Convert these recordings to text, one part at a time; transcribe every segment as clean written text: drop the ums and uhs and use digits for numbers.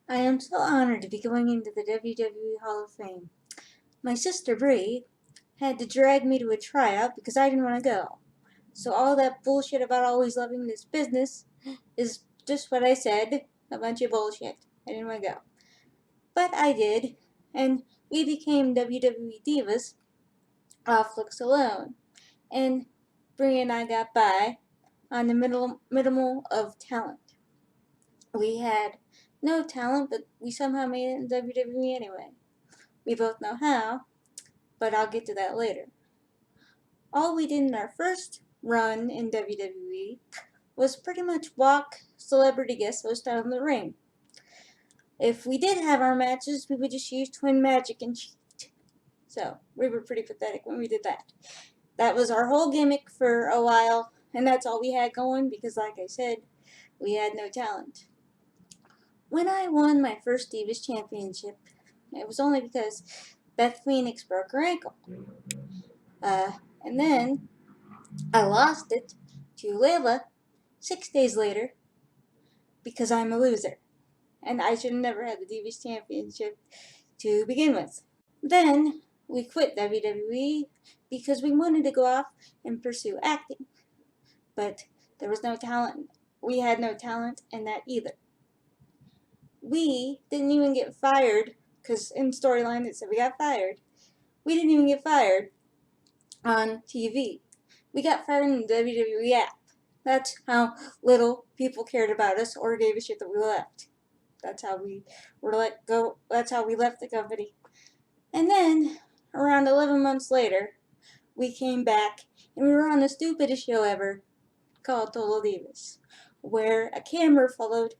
I am so honored to be going into the WWE Hall of Fame. My sister Brie had to drag me to a tryout because I didn't want to go. So all that bullshit about always loving this business is just what I said, a bunch of bullshit. I didn't want to go. But I did, and we became WWE Divas off looks alone. And Brie and I got by on the minimal of talent. We had no talent, but we somehow made it in WWE anyway. We both know how, but I'll get to that later. All we did in our first run in WWE was pretty much walk celebrity guest host out in the ring. If we did have our matches, we would just use twin magic and cheat. So we were pretty pathetic when we did that. That was our whole gimmick for a while, and that's all we had going because, like I said, we had no talent. When I won my first Divas Championship, it was only because Beth Phoenix broke her ankle. And then I lost it to Layla 6 days later because I'm a loser. And I should have never had the Divas Championship to begin with. Then we quit WWE because we wanted to go off and pursue acting. But there was no talent. We had no talent in that either. We didn't even get fired because in storyline it said we got fired. We didn't even get fired on TV. We got fired in the WWE app. That's how little people cared about us or gave a shit that we left. That's how we were let go. That's how we left the company. And then, around 11 months later, we came back and we were on the stupidest show ever called Total Divas, where a camera followed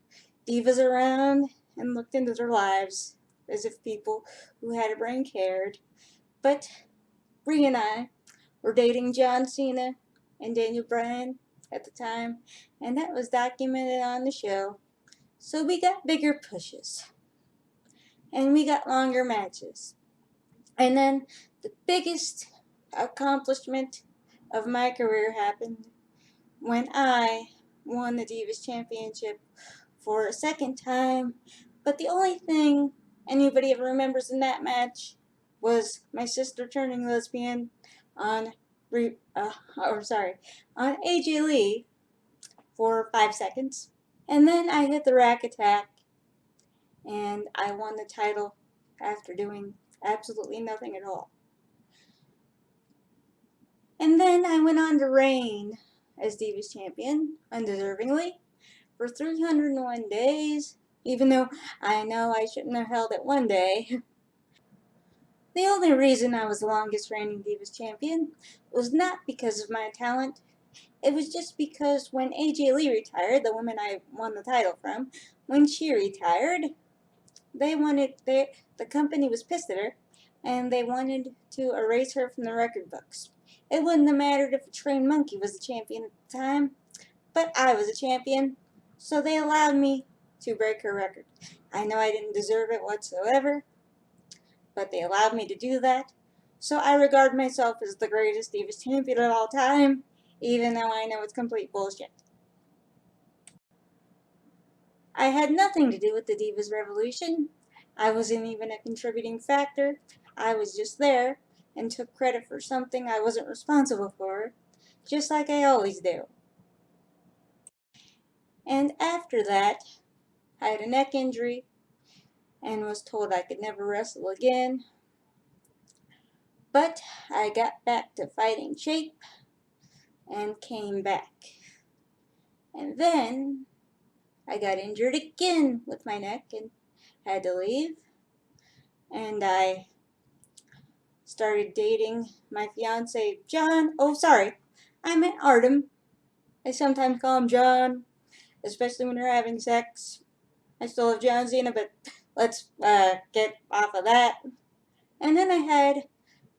divas around and looked into their lives as if people who had a brain cared. But Brie and I were dating John Cena and Daniel Bryan at the time, and that was documented on the show. So we got bigger pushes, and we got longer matches. And then the biggest accomplishment of my career happened when I won the Divas Championship for a second time. But the only thing anybody ever remembers in that match was my sister turning lesbian on on AJ Lee for 5 seconds. And then I hit the rack attack and I won the title after doing absolutely nothing at all. And then I went on to reign as Divas Champion, undeservingly, for 301 days, even though I know I shouldn't have held it one day. The only reason I was the longest reigning Divas Champion was not because of my talent. It was just because when AJ Lee retired, the woman I won the title from, when she retired, the company was pissed at her, and they wanted to erase her from the record books. It wouldn't have mattered if a trained monkey was a champion at the time, but I was a champion, so they allowed me to break her record. I know I didn't deserve it whatsoever, but they allowed me to do that, so I regard myself as the greatest Divas champion of all time, even though I know it's complete bullshit. I had nothing to do with the Divas Revolution. I wasn't even a contributing factor. I was just there and took credit for something I wasn't responsible for, just like I always do. And after that, I had a neck injury and was told I could never wrestle again. But I got back to fighting shape and came back. And then I got injured again with my neck and had to leave. And I started dating my fiance, John. Oh, sorry, I meant Artem. I sometimes call him John, especially when we're having sex. I still have John Cena, but let's get off of that. And then I had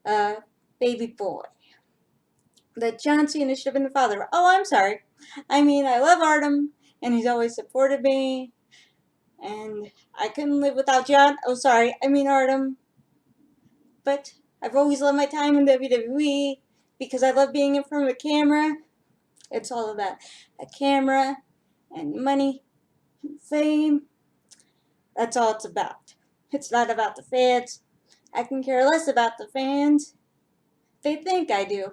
a baby boy that John Cena should have been the father of. Oh, I'm sorry. I mean, I love Artem, and he's always supported me, and I couldn't live without John. Oh, sorry. I mean Artem. But I've always loved my time in WWE because I love being in front of a camera. It's all about a camera and money and fame. That's all it's about. It's not about the fans. I can care less about the fans. They think I do.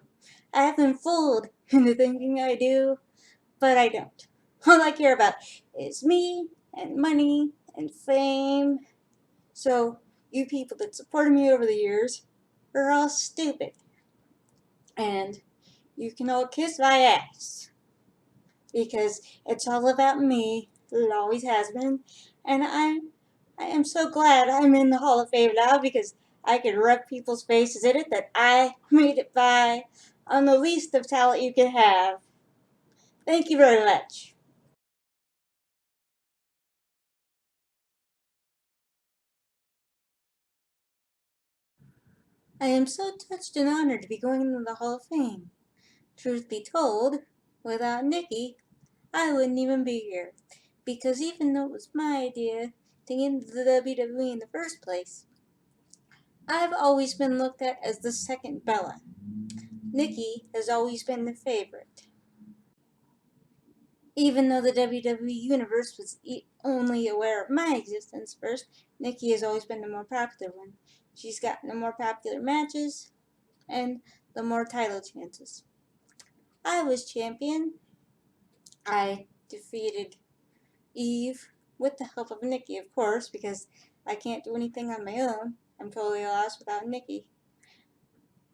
I have them fooled into thinking I do, but I don't. All I care about is me and money and fame. So, you people that supported me over the years are all stupid. And you can all kiss my ass. Because it's all about me. It always has been. And I am so glad I'm in the Hall of Fame now because I can rub people's faces in it that I made it by on the least of talent you can have. Thank you very much. I am so touched and honored to be going into the Hall of Fame. Truth be told, without Nikki, I wouldn't even be here. Because even though it was my idea to get into the WWE in the first place, I've always been looked at as the second Bella. Nikki has always been the favorite. Even though the WWE Universe was only aware of my existence first, Nikki has always been the more popular one. She's gotten the more popular matches and the more title chances. I was champion. I defeated Eve with the help of Nikki, of course, because I can't do anything on my own. I'm totally lost without Nikki.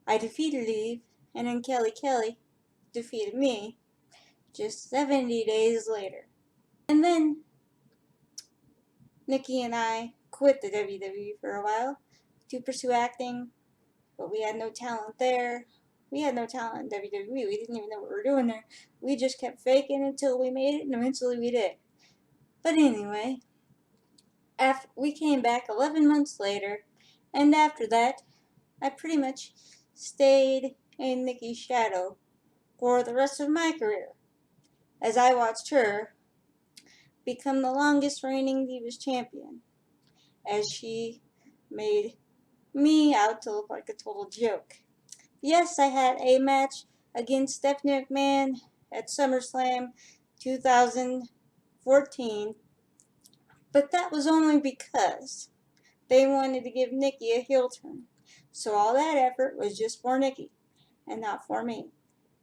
I defeated Eve, and then Kelly defeated me just 70 days later. And then Nikki and I quit the WWE for a while to pursue acting, but we had no talent there. We had no talent in WWE. We didn't even know what we were doing there. We just kept faking until we made it, and eventually we did. But anyway, after we came back 11 months later, and after that, I pretty much stayed in Nikki's shadow for the rest of my career, as I watched her become the longest reigning Divas champion, as she made me out to look like a total joke. Yes, I had a match against Stephanie McMahon at SummerSlam 2014, but that was only because they wanted to give Nikki a heel turn. So all that effort was just for Nikki and not for me.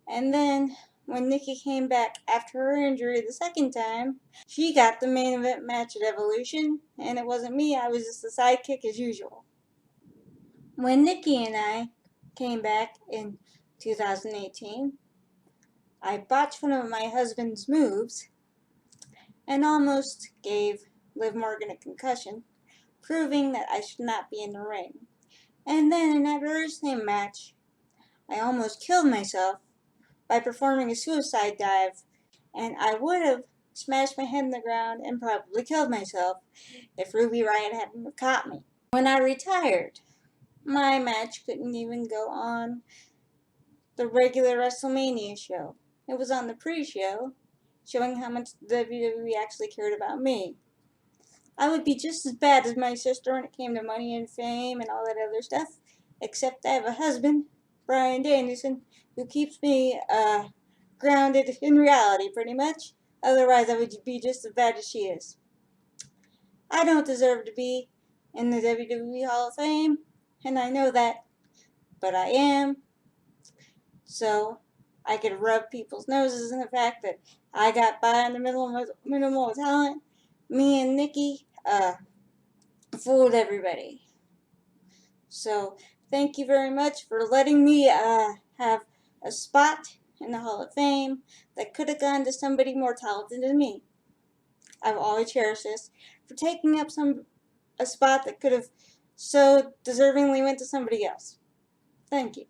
And then when Nikki came back after her injury the second time, she got the main event match at Evolution, and it wasn't me, I was just a sidekick as usual. When Nikki and I came back in 2018, I botched one of my husband's moves and almost gave Liv Morgan a concussion, proving that I should not be in the ring. And then in that very same match, I almost killed myself by performing a suicide dive, and I would have smashed my head in the ground and probably killed myself if Ruby Riott hadn't caught me. When I retired, my match couldn't even go on the regular WrestleMania show. It was on the pre-show, showing how much the WWE actually cared about me. I would be just as bad as my sister when it came to money and fame and all that other stuff, except I have a husband, Brian Danielson, who keeps me grounded in reality pretty much. Otherwise, I would be just as bad as she is. I don't deserve to be in the WWE Hall of Fame, and I know that, but I am. So I could rub people's noses in the fact that I got by on the minimal talent. Me and Nikki fooled everybody. So thank you very much for letting me have a spot in the Hall of Fame that could have gone to somebody more talented than me. I've always cherished this for taking up a spot that could have so deservingly went to somebody else. Thank you.